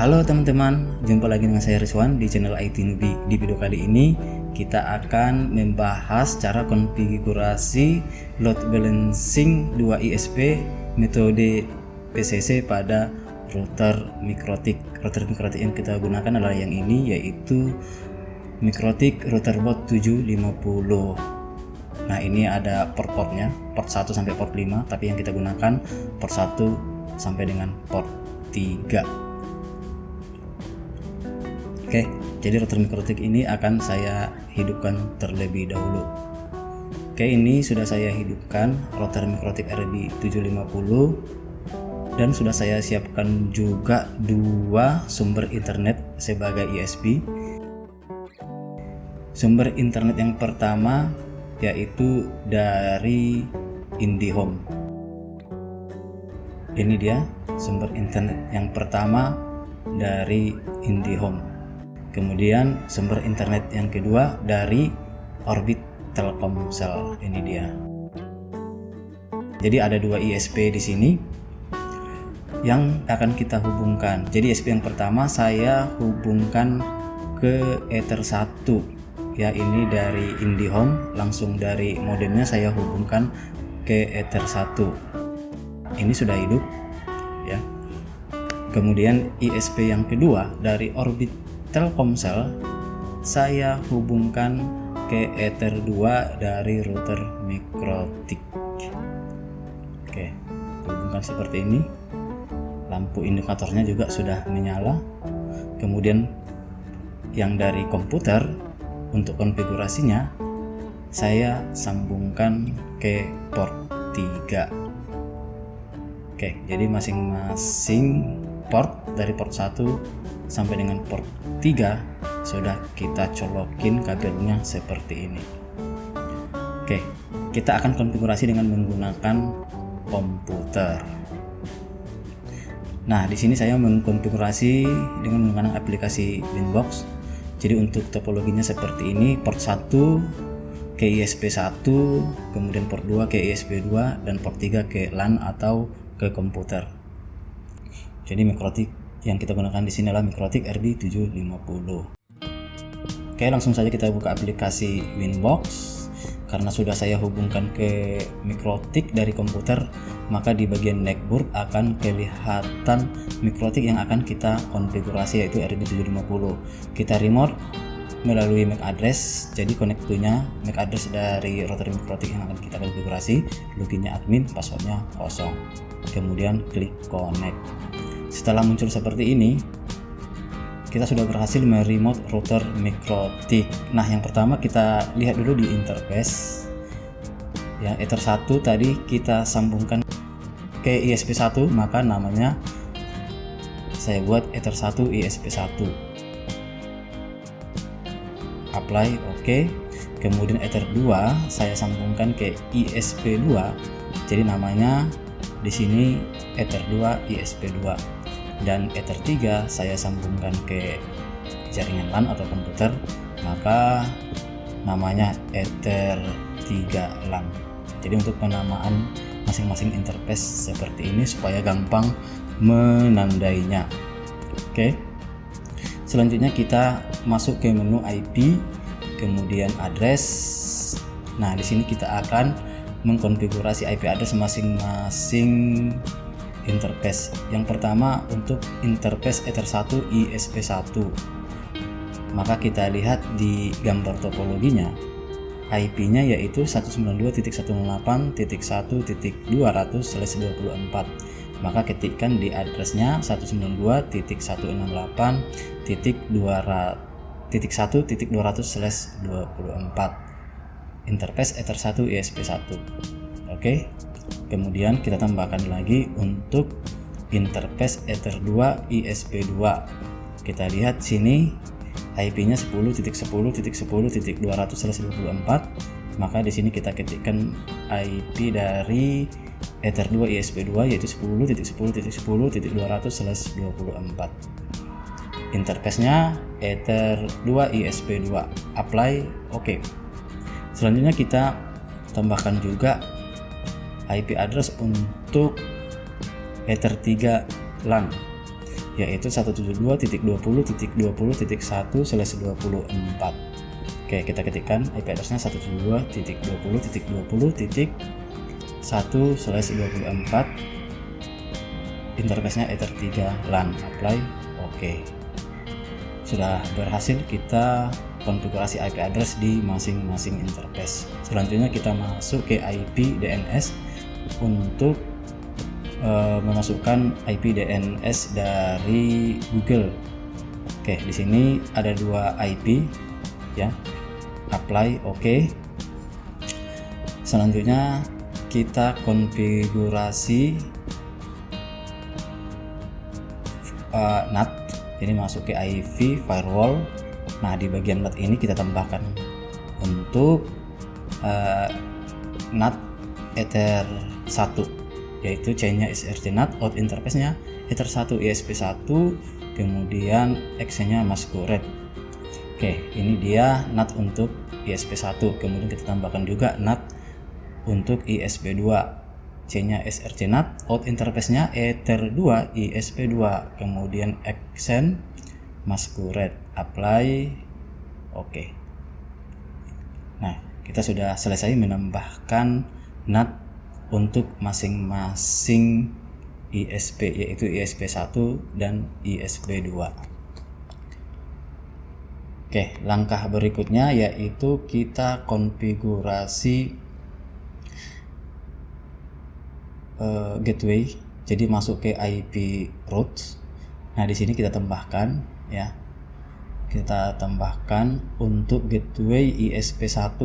Halo teman-teman, jumpa lagi dengan saya Rizwan di channel IT Newbie. Di video kali ini kita akan membahas cara konfigurasi load balancing 2 ISP metode PCC pada router Mikrotik. Router Mikrotik yang kita gunakan adalah yang ini, yaitu Mikrotik Routerbot 750. Nah, ini ada port-portnya, port 1 sampai port 5, tapi yang kita gunakan port 1 sampai dengan port 3. Oke, jadi router Mikrotik ini akan saya hidupkan terlebih dahulu. Oke, ini sudah saya hidupkan router Mikrotik RB750 dan sudah saya siapkan juga dua sumber internet sebagai ISP. Sumber internet yang pertama yaitu dari IndiHome. Ini dia sumber internet yang pertama dari IndiHome. Kemudian sumber internet yang kedua dari Orbit Telkomsel, ini dia. Jadi ada dua ISP di sini yang akan kita hubungkan. Jadi ISP yang pertama saya hubungkan ke Ether 1. Ya, ini dari IndiHome, langsung dari modemnya saya hubungkan ke Ether 1. Ini sudah hidup ya. Kemudian ISP yang kedua dari Orbit Telkomsel saya hubungkan ke Ether 2 dari router Mikrotik. Oke, hubungkan seperti ini. Lampu indikatornya juga sudah menyala. Kemudian yang dari komputer untuk konfigurasinya saya sambungkan ke port 3. Oke, jadi masing-masing port dari port 1 sampai dengan port 3 sudah kita colokin kabelnya seperti ini. Oke, kita akan konfigurasi dengan menggunakan komputer. Nah, di sini saya mengkonfigurasi dengan menggunakan aplikasi Winbox. Jadi untuk topologinya seperti ini, port 1 ke ISP1, kemudian port 2 ke ISP2 dan port 3 ke LAN atau ke komputer. Jadi Mikrotik yang kita gunakan di sini adalah Mikrotik RB750. Oke, langsung saja kita buka aplikasi Winbox. Karena sudah saya hubungkan ke Mikrotik dari komputer, maka di bagian network akan kelihatan Mikrotik yang akan kita konfigurasi, yaitu RB750. Kita remote melalui MAC address. Jadi connect to-nya MAC address dari router Mikrotik yang akan kita konfigurasi. Loginnya admin, passwordnya kosong. Kemudian klik connect. Setelah muncul seperti ini, kita sudah berhasil meremote router Mikrotik. Nah, yang pertama kita lihat dulu di interface. Ya, Ether 1 tadi kita sambungkan ke ISP1, maka namanya saya buat Ether 1 ISP1. Apply, oke. Kemudian Ether 2 saya sambungkan ke ISP2. Jadi namanya di sini Ether 2 ISP2. Dan Ether 3 saya sambungkan ke jaringan LAN atau komputer, maka namanya Ether 3 LAN. Jadi untuk penamaan masing-masing interface seperti ini supaya gampang menandainya. Oke. Selanjutnya kita masuk ke menu IP, kemudian address. Nah, di sini kita akan mengkonfigurasi IP address masing-masing interface. Yang pertama untuk interface Ether 1 ISP1. Maka kita lihat di gambar topologinya, IP-nya yaitu 192.168.1.200/24. Maka ketikkan di addressnya 192.1.200/24. Interface Ether 1 ISP1. Oke. Kemudian kita tambahkan lagi untuk interface Ether 2 ISP2. Kita lihat sini IP-nya 10.10.10.200/24. Maka di sini kita ketikkan IP dari Ether 2 ISP2 yaitu 10.10.10.200/24. Interface-nya Ether 2 ISP2. Apply, oke. Selanjutnya kita tambahkan juga IP address untuk Ether 3 LAN. yaitu 172.20.20.1/24. Oke, kita ketikkan IP address-nya 172.20.20.1/24. Interface-nya Ether 3 LAN. Apply. Oke. Sudah berhasil kita konfigurasi IP address di masing-masing interface. Selanjutnya kita masuk ke IP DNS untuk memasukkan IP DNS dari Google. Oke, di sini ada 2 IP ya. Apply. Oke. Selanjutnya kita konfigurasi NAT. Ini masuk ke IV firewall. Nah, di bagian NAT ini kita tambahkan untuk NAT Ether 1, yaitu chainnya SRC NAT, out interface-nya Ether 1 ESP1, kemudian X-nya Masquerade. Oke, ini dia NAT untuk ESP1. Kemudian kita tambahkan juga NAT untuk ESP2, chainnya SRC NAT, out interface-nya Ether 2 ESP2, kemudian X-nya Masquerade. Apply. Oke. Nah, kita sudah selesai menambahkan NAT untuk masing-masing ISP, yaitu ISP1 dan ISP2. Oke, langkah berikutnya yaitu kita konfigurasi gateway. Jadi masuk ke IP route. Nah, di sini kita tambahkan ya. Kita tambahkan untuk gateway ISP1.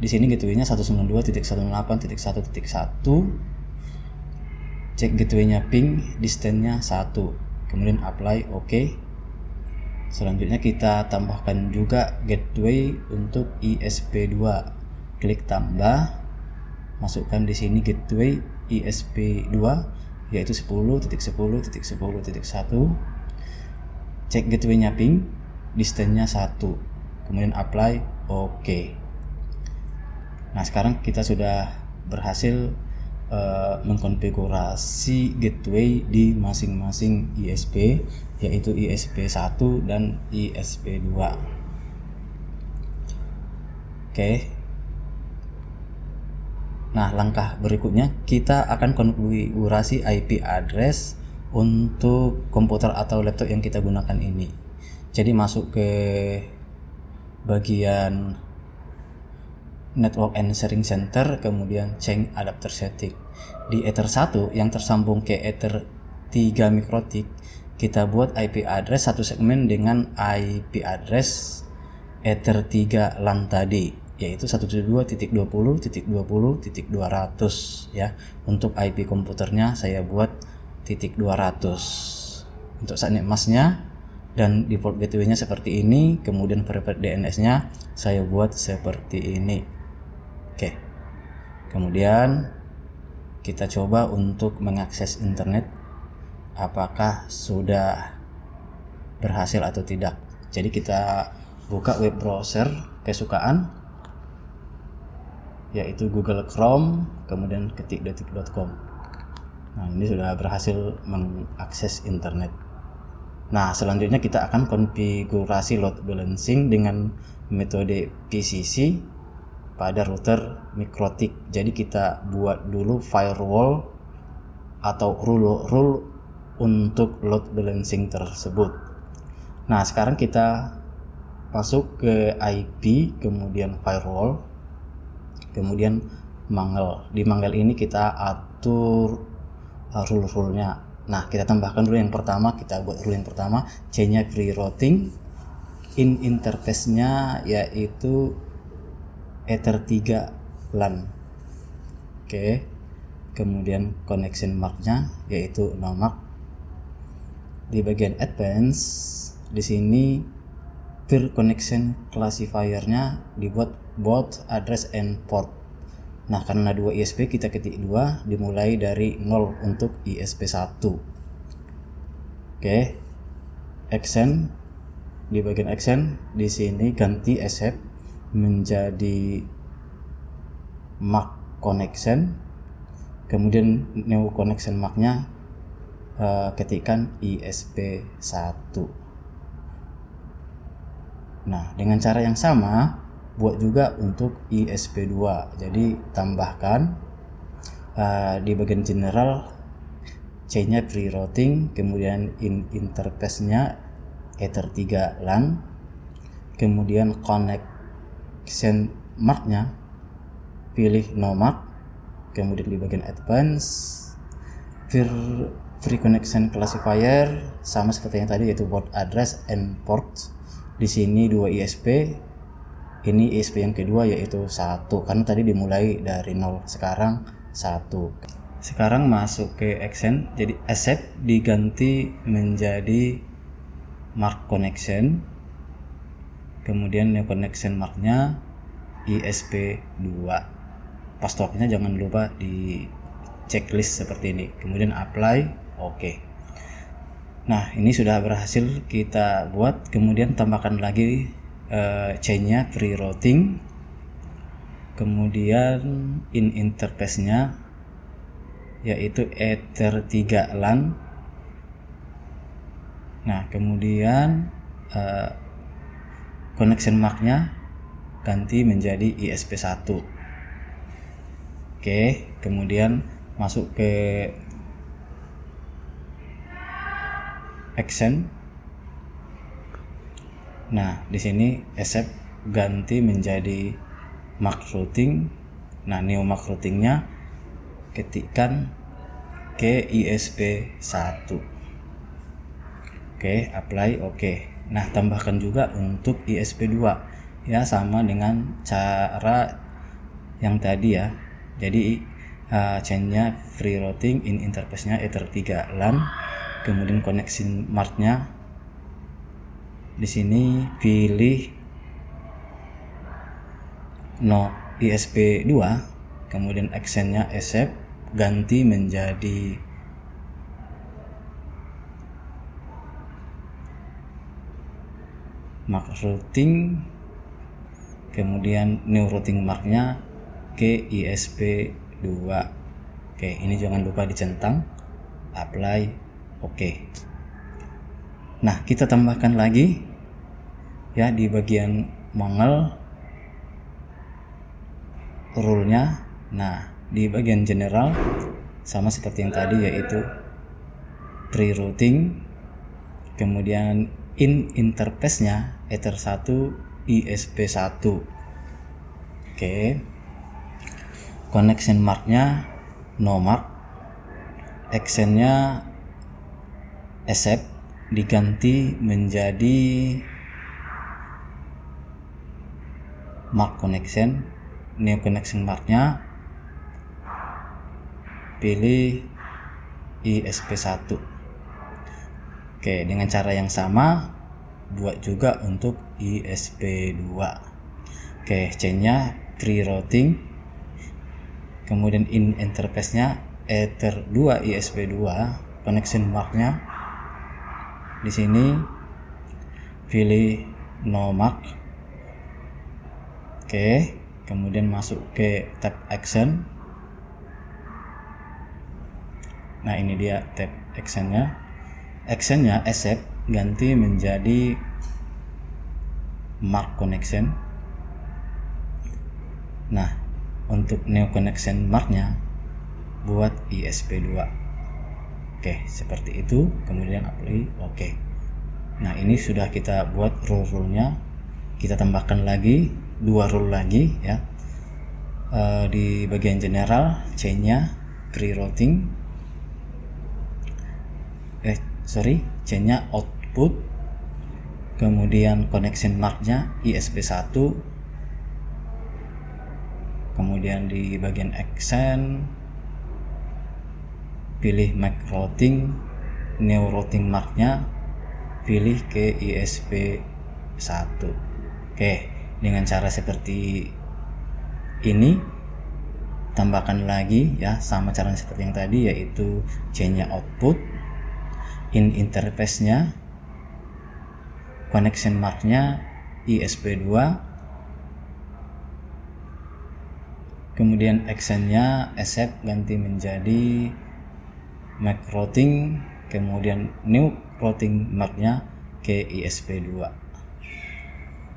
Di sini gateway-nya 192.168.1.1. Cek gateway-nya ping, distance-nya 1. Kemudian apply. Oke. Selanjutnya kita tambahkan juga gateway untuk ISP2. Klik tambah. Masukkan di sini gateway ISP2 yaitu 10.10.10.1. Cek gateway-nya ping, distance-nya 1. Kemudian apply. Oke. Nah, sekarang kita sudah berhasil mengkonfigurasi gateway di masing-masing ISP, yaitu ISP1 dan ISP2. Oke. Nah, langkah berikutnya kita akan konfigurasi IP address untuk komputer atau laptop yang kita gunakan ini. Jadi masuk ke bagian Network and Sharing Center, kemudian change adapter setting. Di Ether 1 yang tersambung ke Ether 3 MikroTik, kita buat IP address satu segmen dengan IP address Ether 3 LAN tadi, yaitu 172.20.20.200 ya. Untuk IP komputernya saya buat .200. Untuk subnet masknya dan default gateway-nya seperti ini, kemudian private DNS-nya saya buat seperti ini. Oke. Kemudian kita coba untuk mengakses internet apakah sudah berhasil atau tidak. Jadi kita buka web browser kesukaan, yaitu Google Chrome, kemudian ketik detik.com. Nah, ini sudah berhasil mengakses internet. Nah, selanjutnya kita akan konfigurasi load balancing dengan metode PCC pada router MikroTik. Jadi kita buat dulu firewall atau rule untuk load balancing tersebut. Nah, sekarang kita masuk ke IP, kemudian firewall, kemudian mangel. Di mangel ini kita atur rule-nya. Nah, kita tambahkan dulu yang pertama, kita buat rule yang pertama, chain-nya free routing, in interface-nya yaitu Ether 3 LAN. Oke. Kemudian connection mark-nya yaitu no mark. Di bagian advance di sini peer connection classifier-nya dibuat both address and port. Nah, karena 2 ISP kita ketik 2, dimulai dari 0 untuk ISP1. Oke. Accent, di bagian accent di sini ganti accept menjadi MAC connection. Kemudian new connection MAC-nya ketikkan ISP1. Nah, dengan cara yang sama buat juga untuk ISP2. Jadi tambahkan di bagian general C-nya free routing, kemudian interface-nya Ether3 LAN, kemudian connection mark-nya pilih no mark, kemudian di bagian advanced free connection classifier sama seperti yang tadi, yaitu port address and port. Di sini 2 ISP, ini ISP yang kedua yaitu 1, karena tadi dimulai dari 0, sekarang 1. Sekarang masuk ke accent, jadi accept diganti menjadi mark connection, kemudian new connection marknya ISP2. Passwordnya jangan lupa di checklist seperti ini, kemudian apply, oke. Nah, ini sudah berhasil kita buat. Kemudian tambahkan lagi chain-nya free routing, kemudian interface-nya yaitu Ether3 LAN. Nah, kemudian connection mark-nya ganti menjadi ISP1. Oke, kemudian masuk ke accent. Nah, di sini accept ganti menjadi mark routing. Nah, new mark routingnya ketikkan ke ISP1. Oke, apply, oke. Nah, tambahkan juga untuk ISP2 ya, sama dengan cara yang tadi ya. Jadi chain-nya free routing, interface-nya Ether3 LAN, kemudian connection mark-nya di sini pilih no ISP2, kemudian accent-nya accept ganti menjadi mark routing, kemudian new routing mark-nya ke ISP2. Oke, ini jangan lupa dicentang, apply, oke. Nah, kita tambahkan lagi ya di bagian mangel rule-nya. Nah, di bagian general sama seperti yang tadi, yaitu free routing, kemudian interface-nya Ether1 ISP1. Oke. Connection mark-nya no mark, accent-nya accept diganti menjadi mark connection, new connection mark-nya pilih ISP1. Oke, dengan cara yang sama buat juga untuk ISP2. Oke, chain-nya free routing, kemudian interface-nya Ether2 ISP2, connection mark-nya di sini pilih no mark. Oke, kemudian masuk ke tab action. Nah, ini dia tab action-nya. Action-nya accept ganti menjadi mark connection. Nah, untuk new connection mark-nya buat ISP2. Oke, seperti itu. Kemudian apply, oke. Nah, ini sudah kita buat rule-nya. Kita tambahkan lagi 2 rule lagi ya. Di bagian general chain-nya free routing, chain-nya output, kemudian connection mark-nya ISP1, kemudian di bagian accent pilih make routing, new routing mark-nya pilih ke ISP1. Oke, dengan cara seperti ini tambahkan lagi ya, sama cara seperti yang tadi, yaitu chain-nya output, interface-nya, connection mark-nya ISP2, kemudian accent-nya accept ganti menjadi make routing, kemudian new routing marknya ke ISP2.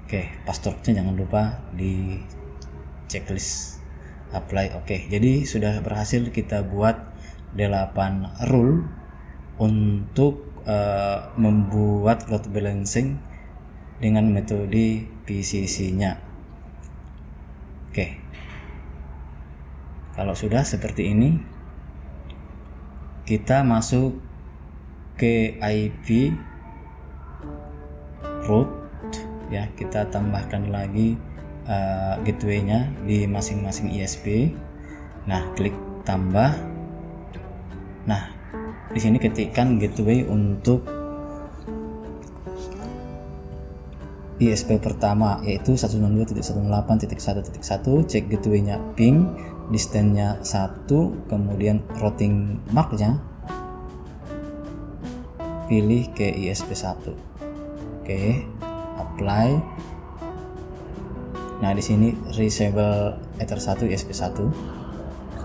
Oke, passwordnya jangan lupa di checklist, apply. Oke, jadi sudah berhasil kita buat 8 rule untuk membuat load balancing dengan metode PCC-nya. Oke, kalau sudah seperti ini, kita masuk ke IP route ya, kita tambahkan lagi gateway-nya di masing-masing ISP. Nah, klik tambah. Nah, di sini ketikkan gateway untuk ISP pertama, yaitu 192.168.1.1. Cek gateway-nya ping, distance-nya 1, kemudian routing mark-nya pilih ke ISP1. Oke, apply. Nah, di sini reachable Ether 1 ISP1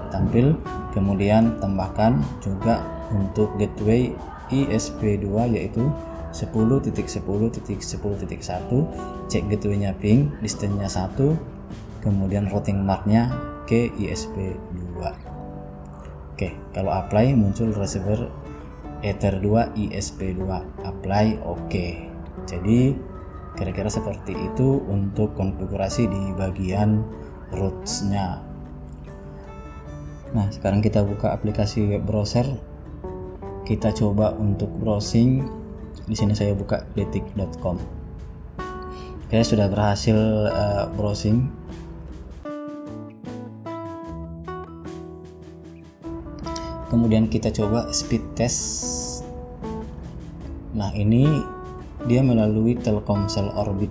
tampil, kemudian tambahkan juga untuk gateway ISP2 yaitu 10.10.10.1. Cek gateway-nya ping, distance-nya 1, kemudian routing mark-nya ke ISP2. Oke, kalau apply muncul receiver Ether 2 ISP2, apply. Oke, jadi kira-kira seperti itu untuk konfigurasi di bagian routes-nya. Nah, sekarang kita buka aplikasi web browser. Kita coba untuk browsing. Di sini saya buka detik.com. Oke, sudah berhasil browsing. Kemudian kita coba speed test. Nah, ini dia melalui Telkomsel Orbit.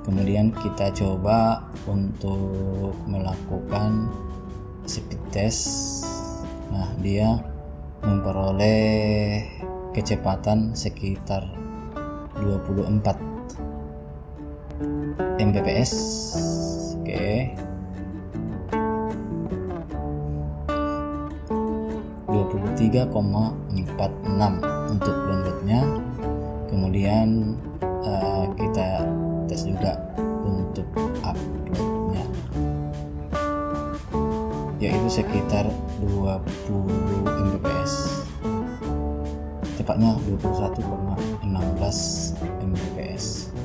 Kemudian kita coba untuk melakukan speed test. Nah, dia memperoleh kecepatan sekitar 24 Mbps. Oke, 23,46 untuk downloadnya. Kemudian kita tes juga untuk uploadnya, yaitu sekitar 20 Mbps, tepatnya 21,16 Mbps.